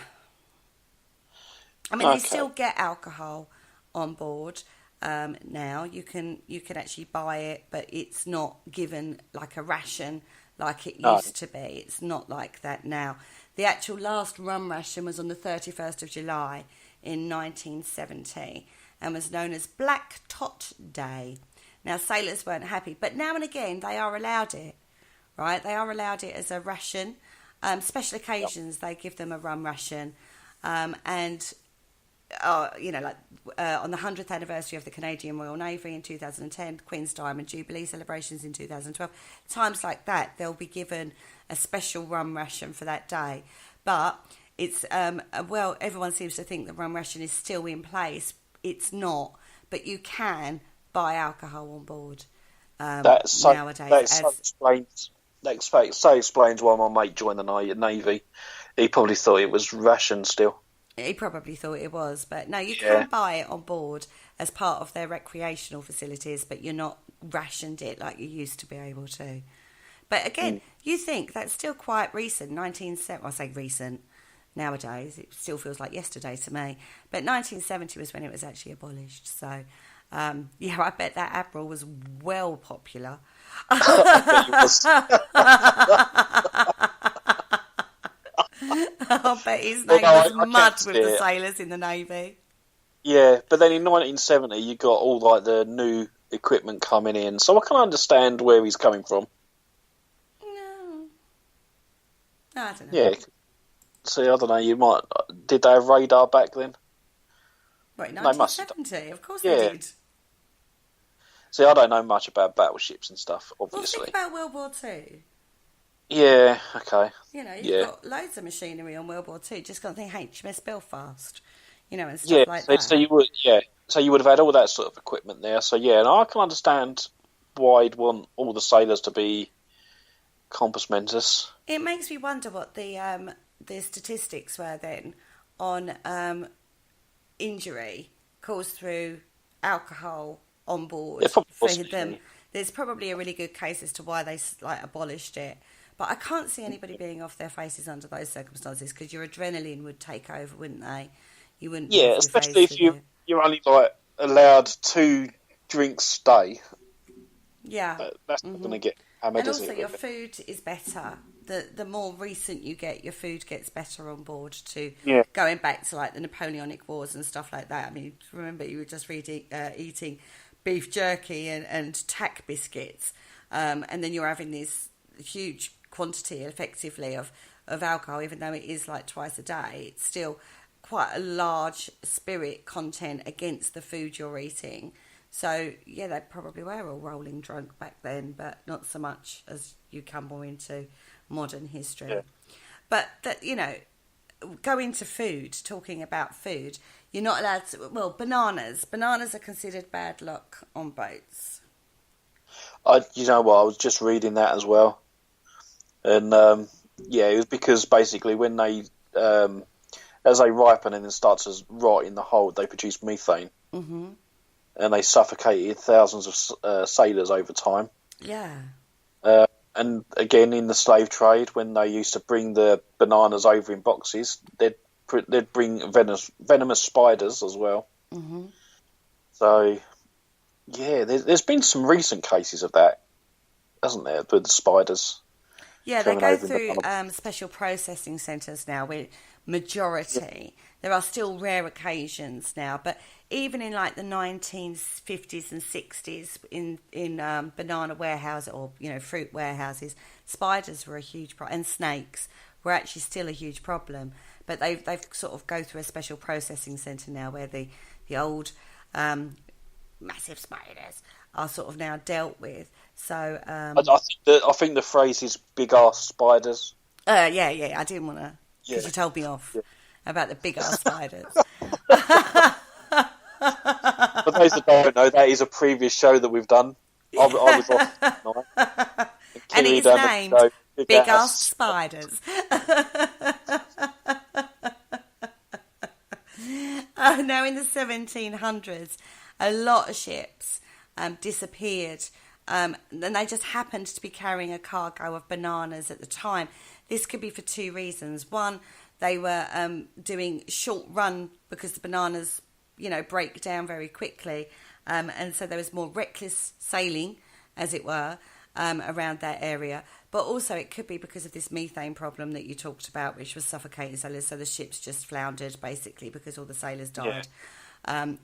C: I mean, you still get alcohol on board. Now you can actually buy it, but it's not given like a ration like it used to be. It's not like that now. The actual last rum ration was on the 31st of July in 1970 and was known as Black Tot Day. Now, sailors weren't happy, but now and again they are allowed it, right? They are allowed it as a ration. Special occasions, they give them a rum ration. And on the 100th anniversary of the Canadian Royal Navy in 2010, Queen's Diamond Jubilee celebrations in 2012, times like that, they'll be given a special rum ration for that day. But it's, everyone seems to think the rum ration is still in place. It's not, but you can buy alcohol on board nowadays.
B: That explains why my mate joined the Navy. He probably thought it was ration still.
C: He probably thought it was, but no, you can buy it on board as part of their recreational facilities, but you're not rationed it like you used to be able to. But again, you think that's still quite recent, 1970, I say recent, nowadays, it still feels like yesterday to me, but 1970 was when it was actually abolished, so I bet that Admiral was well popular. I bet his name was mud with the sailors in the Navy.
B: Yeah, but then in 1970 you got all like the new equipment coming in, so I can understand where he's coming from.
C: No, I don't know.
B: Yeah, see, I don't know. Did they have radar back then?
C: Right, 1970. Of course they did.
B: See, I don't know much about battleships and stuff, obviously.
C: Well, think about World War II.
B: Yeah, okay.
C: You've got loads of machinery on World War II. Just got to think HMS Belfast, and stuff like that.
B: So you would have had all that sort of equipment there. So and I can understand why you'd want all the sailors to be compos mentis.
C: It makes me wonder what the statistics were then on injury caused through alcohol on board for them. There's probably a really good case as to why they abolished it. But I can't see anybody being off their faces under those circumstances because your adrenaline would take over, wouldn't they? You wouldn't.
B: Yeah, especially if you're only allowed 2 drinks a day.
C: Yeah,
B: that's not going to get hammered.
C: And also, your food is better. The more recent you get, your food gets better on board. Going back to the Napoleonic Wars and stuff like that. I mean, remember you were just eating beef jerky and tack biscuits, and then you're having this huge quantity effectively of alcohol, even though it is twice a day. It's still quite a large spirit content against the food you're eating. So they probably were all rolling drunk back then, but not so much as you come more into modern history. But that go into food, talking about food, you're not allowed to, bananas are considered bad luck on boats.
B: You know what, I was just reading that as well. And it was because basically when they as they ripen and then start to rot in the hold, they produce methane. Mm-hmm. And they suffocated thousands of sailors over time.
C: Yeah.
B: And again, in the slave trade, when they used to bring the bananas over in boxes, they'd bring venomous spiders as well. Mm-hmm. So, there's been some recent cases of that, hasn't there, with the spiders?
C: Yeah, they go through special processing centres now with majority. Yeah. There are still rare occasions now, but even in the 1950s and 60s in banana warehouses or fruit warehouses, spiders were a huge problem, and snakes were actually still a huge problem. But they've sort of go through a special processing centre now where the old massive spiders are sort of now dealt with. So
B: I think the phrase is big ass spiders.
C: I didn't want to because you told me off about the big ass spiders.
B: For those that don't know, that is a previous show that we've done. I was off tonight.
C: And it is named Big Ass Spiders. Now in the 1700s, a lot of ships disappeared. And they just happened to be carrying a cargo of bananas at the time. This could be for 2 reasons. One, they were doing short run because the bananas, break down very quickly. And so there was more reckless sailing, as it were, around that area. But also it could be because of this methane problem that you talked about, which was suffocating sailors. So the ships just floundered, basically, because all the sailors died. Yeah.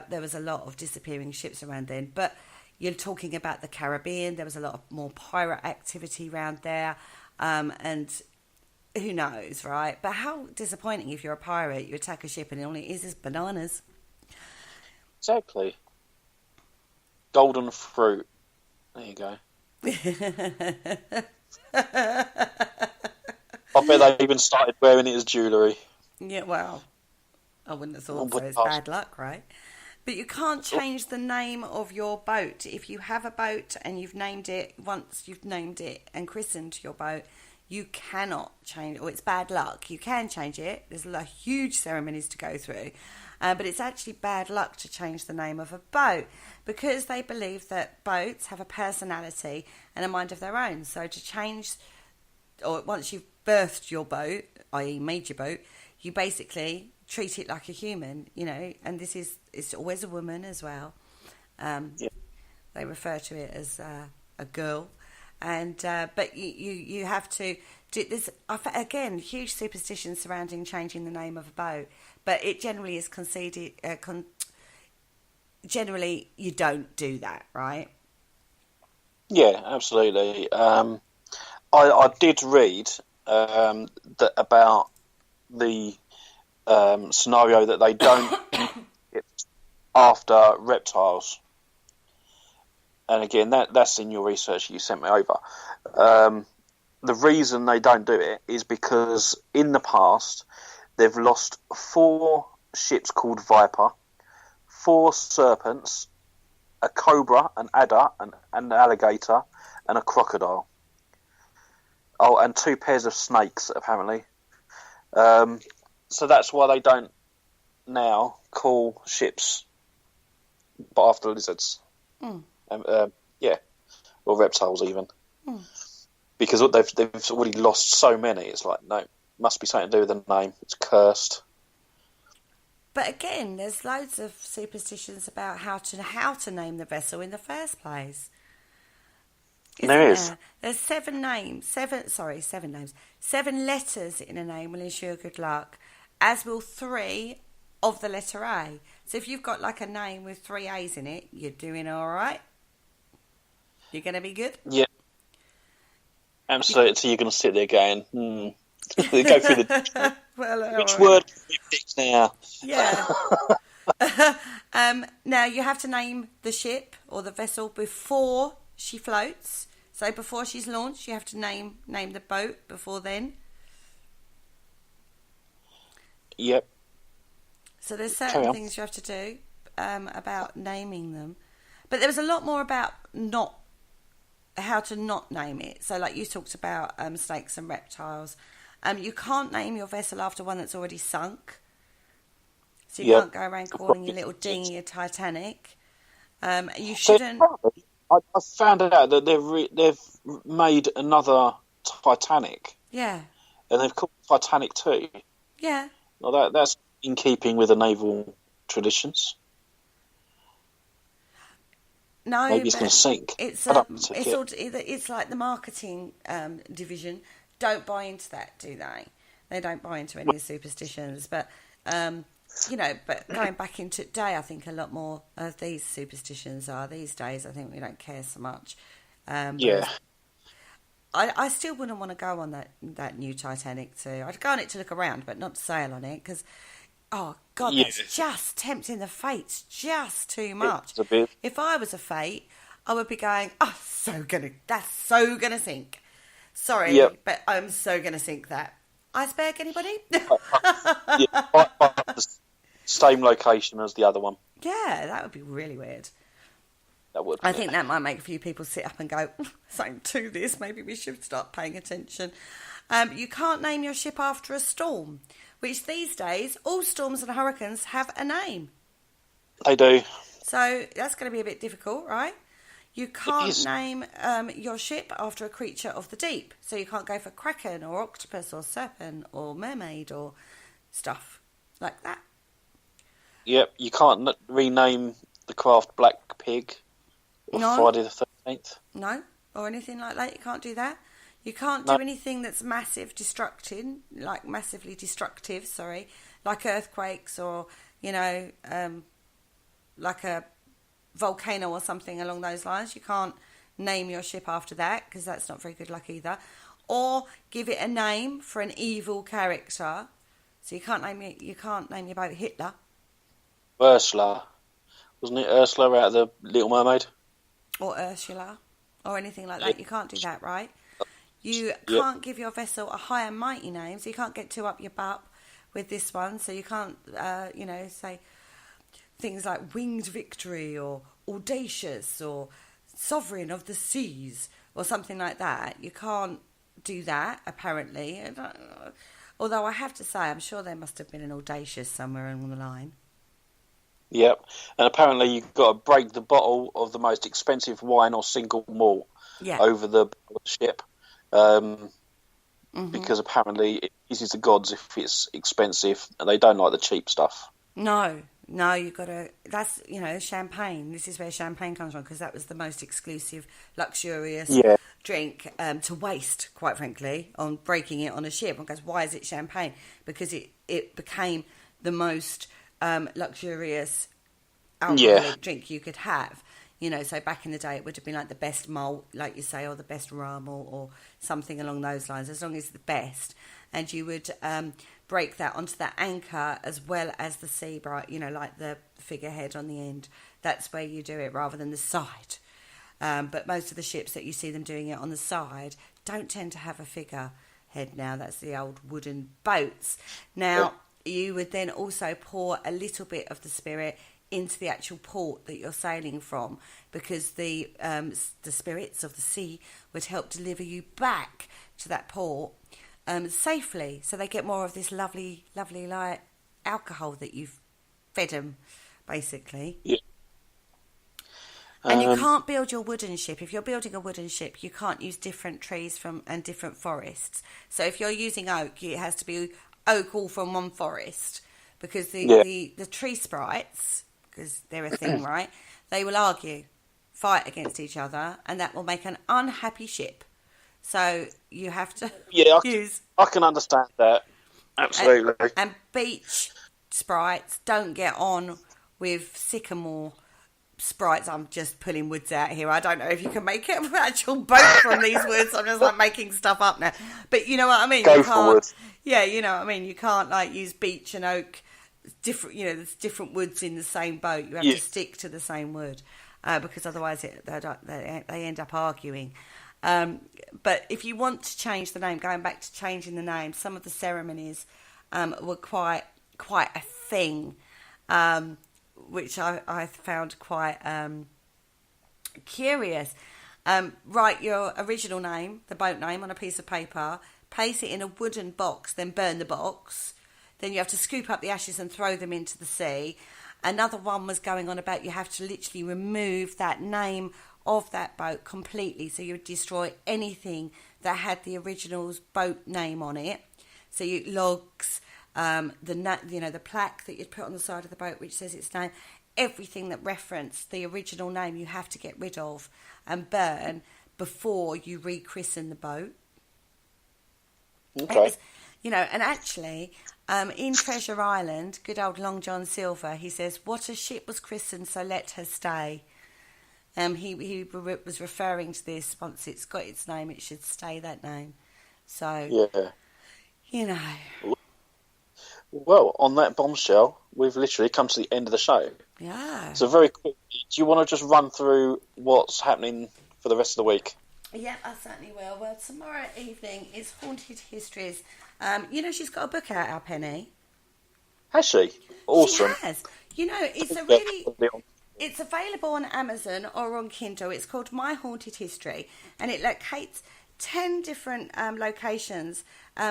C: There was a lot of disappearing ships around then. But you're talking about the Caribbean. There was a lot of more pirate activity around there. And who knows, right? But how disappointing if you're a pirate, you attack a ship and all it is bananas.
B: Exactly. Golden fruit. There you go. I bet they even started wearing it as jewellery.
C: Yeah, well, I wouldn't have thought so. It's bad luck, right? But you can't change the name of your boat. If you have a boat and you've named it, once you've named it and christened your boat, you cannot change it. Or it's bad luck. You can change it. There's huge ceremonies to go through. But it's actually bad luck to change the name of a boat because they believe that boats have a personality and a mind of their own. So to change, or once you've birthed your boat, i.e. made your boat, you basically treat it like a human, and it's always a woman as well. They refer to it as a girl. And but you have to do this again. Huge superstition surrounding changing the name of a boat, but it generally is conceded. Generally, you don't do that, right? Yeah,
B: absolutely. I did read that about the scenario that they don't it after reptiles. And again, that's in your research you sent me over. The reason they don't do it is because in the past they've lost 4 ships called Viper, 4 serpents, a cobra, an adder, an alligator, and a crocodile. Oh, and 2 pairs of snakes, apparently. So that's why they don't now call ships but after lizards.
C: Mm.
B: Or reptiles even. Because they've already lost so many. It's like, no, must be something to do with the name. It's cursed.
C: But again, there's loads of superstitions about how to name the vessel in the first place.
B: There is.
C: There's 7 names. 7 letters in a name will ensure good luck, as will 3 of the letter A. So if you've got like a name with 3 A's in it, you're doing all right. You're going to be good?
B: Yeah. Absolutely. So you're going to sit there going, Go through the... Which word fix now?
C: Yeah. Now, you have to name the ship or the vessel before she floats. So before she's launched, you have to name the boat before then.
B: Yep.
C: So there's certain things you have to do about naming them. But there was a lot more about how to not name it. So like you talked about snakes and reptiles. You can't name your vessel after one that's already sunk. So you can't go around calling your little dinghy a Titanic. You shouldn't...
B: I found out that they've made another Titanic.
C: Yeah.
B: And they've called Titanic 2.
C: Yeah.
B: Well, that's in keeping with the naval traditions.
C: No,
B: maybe it's going to sink.
C: It's like the marketing division don't buy into that, do they? They don't buy into any of the superstitions. But but going back into today, I think a lot more of these superstitions are these days. I think we don't care so much. I still wouldn't want to go on that new Titanic too. I'd go on it to look around, but not to sail on it because, oh God, that's just tempting the fates just too much. If I was a fate, I would be going, that's so gonna sink. Sorry, but I'm so gonna sink that. Iceberg, anybody?
B: Same location as the other one.
C: Yeah, that would be really weird.
B: That would.
C: I think that might make a few people sit up and go, something to this. Maybe we should start paying attention. You can't name your ship after a storm, which these days, all storms and hurricanes have a name.
B: They do.
C: So that's going to be a bit difficult, right? You can't name your ship after a creature of the deep. So you can't go for kraken or octopus or serpent or mermaid or stuff like that.
B: Yep, you can't rename the craft Black Pig or Friday the 13th.
C: No, or anything like that. You can't do that. You can't do anything that's massively destructive, like earthquakes or, like a volcano or something along those lines. You can't name your ship after that because that's not very good luck either. or give it a name for an evil character. So you can't name your boat Hitler.
B: Ursula. Wasn't it Ursula out of the Little Mermaid?
C: Or Ursula, or anything like that. You can't do that, right? You can't give your vessel a high and mighty name, so you can't get too up your butt with this one. So you can't, say things like Winged Victory or Audacious or Sovereign of the Seas or something like that. You can't do that, apparently. Although I have to say, I'm sure there must have been an Audacious somewhere along the line.
B: Yep, and apparently you've got to break the bottle of the most expensive wine or single malt over the ship, because apparently it pleases the gods if it's expensive, and they don't like the cheap stuff.
C: No, you've got to... That's, champagne. This is where champagne comes from, because that was the most exclusive, luxurious drink to waste, quite frankly, on breaking it on a ship. Because why is it champagne? Because it became the most... luxurious alcoholic drink you could have. So back in the day it would have been like the best malt, like you say, or the best rum or something along those lines, as long as it's the best. And you would break that onto the anchor as well as the sea bright, like the figurehead on the end. That's where you do it rather than the side. But most of the ships that you see them doing it on the side don't tend to have a figurehead now. That's the old wooden boats. Now, you would then also pour a little bit of the spirit into the actual port that you're sailing from, because the spirits of the sea would help deliver you back to that port safely, so they get more of this lovely light alcohol that you've fed them, basically. Yeah. And you can't build your wooden ship. If you're building a wooden ship, you can't use different trees and different forests. So if you're using oak, it has to be oak all from one forest, because the tree sprites, because they're a thing, right? They will fight against each other, and that will make an unhappy ship. So you have to use...
B: I can understand that. Absolutely.
C: And beach sprites don't get on with sycamore sprites. I'm just pulling woods out here. I don't know if you can make an actual boat from these woods. I'm just making stuff up now. But you know what I mean?
B: Go for wood.
C: Yeah, you know what I mean? You can't use beech and oak. Different, there's different woods in the same boat. You have to stick to the same wood, because otherwise they end up arguing. But if you want to change the name, going back to changing the name, some of the ceremonies were quite a thing, which I found quite curious. Write your original name, the boat name, on a piece of paper, place it in a wooden box, then burn the box. Then you have to scoop up the ashes and throw them into the sea. Another one was going on about you have to literally remove that name of that boat completely, so you would destroy anything that had the original's boat name on it. So logs, the plaque that you'd put on the side of the boat which says its name, everything that referenced the original name you have to get rid of and burn before you rechristen the boat.
B: Okay.
C: And actually, in Treasure Island, good old Long John Silver, he says, "What a ship was christened, so let her stay." He was referring to this. Once it's got its name, it should stay that name. So,
B: Well, on that bombshell, we've literally come to the end of the show.
C: Yeah.
B: So very quickly, do you want to just run through what's happening for the rest of the week?
C: Yeah, I certainly will. Well, tomorrow evening is Haunted Histories. She's got a book out, our Penny.
B: Has she? Awesome.
C: She has. It's available on Amazon or on Kindle. It's called My Haunted History, and it locates 10 different locations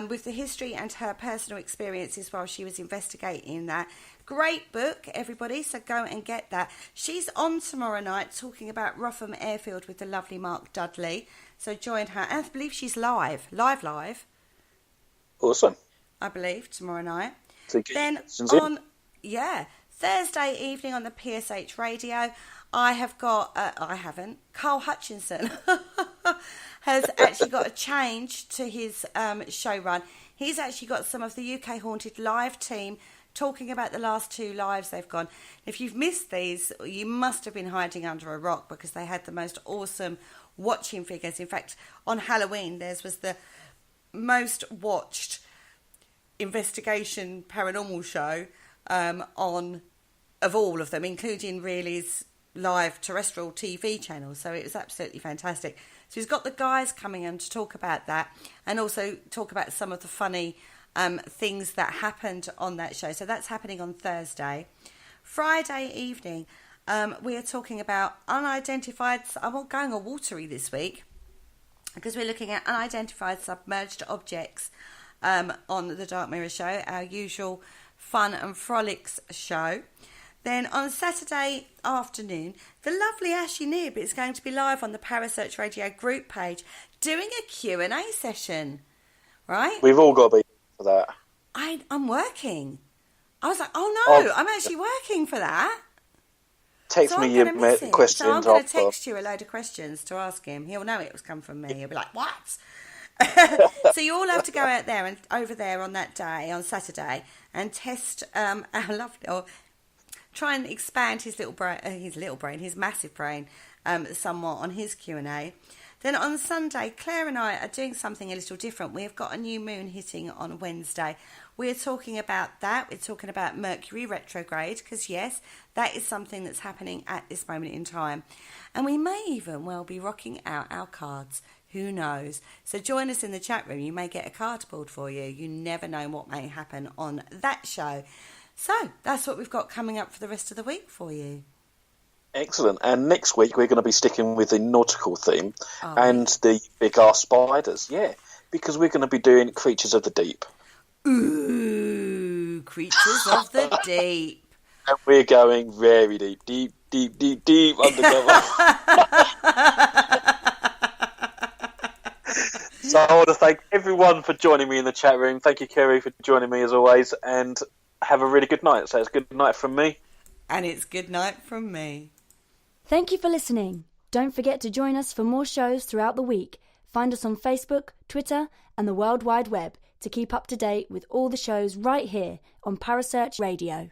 C: with the history and her personal experiences while she was investigating that. Great book, everybody, so go and get that. She's on tomorrow night talking about Rotham Airfield with the lovely Mark Dudley, so join her. And I believe she's live.
B: Awesome.
C: I believe, tomorrow night.
B: Then
C: Thursday evening on the PSH radio, I have got, Carl Hutchinson has actually got a change to his show run. He's actually got some of the UK Haunted live team talking about the last 2 lives they've gone. If you've missed these, you must have been hiding under a rock, because they had the most awesome watching figures. In fact, on Halloween, theirs was the most watched investigation paranormal show of all of them, including Really's live terrestrial TV channel. So it was absolutely fantastic. So he's got the guys coming in to talk about that and also talk about some of the funny things that happened on that show. So that's happening on Thursday. Friday evening, we are talking about unidentified... I'm going all watery this week because we're looking at unidentified submerged objects on the Dark Mirror show, our usual fun and frolics show. Then on Saturday afternoon, the lovely Ashy Nib is going to be live on the Parasearch Radio group page doing a Q&A session, right?
B: We've all got to be for that.
C: I'm working. I was like, oh no, I'm actually working for that.
B: Text me your questions.
C: So I'm going to text you a load of questions to ask him. He'll know it was come from me. He'll be like, what? So you all have to go out there and over there on that day, on Saturday, and test our lovely... Or try and expand his massive brain, somewhat on his Q&A. Then on Sunday, Claire and I are doing something a little different. We have got a new moon hitting on Wednesday. We're talking about that. We're talking about Mercury retrograde, because yes, that is something that's happening at this moment in time. And we may even well be rocking out our cards. Who knows? So join us in the chat room. You may get a card pulled for you. You never know what may happen on that show. So that's what we've got coming up for the rest of the week for you.
B: Excellent. And next week we're going to be sticking with the nautical theme and the big ass spiders. Yeah, because we're going to be doing creatures of the deep.
C: Ooh, creatures of the deep.
B: And we're going very deep, deep, deep, deep, deep undercover. So I want to thank everyone for joining me in the chat room. Thank you, Kerry, for joining me as always. And have a really good night. So it's good night from me.
C: And it's good night from me.
A: Thank you for listening. Don't forget to join us for more shows throughout the week. Find us on Facebook, Twitter, and the World Wide Web to keep up to date with all the shows right here on Parasearch Radio.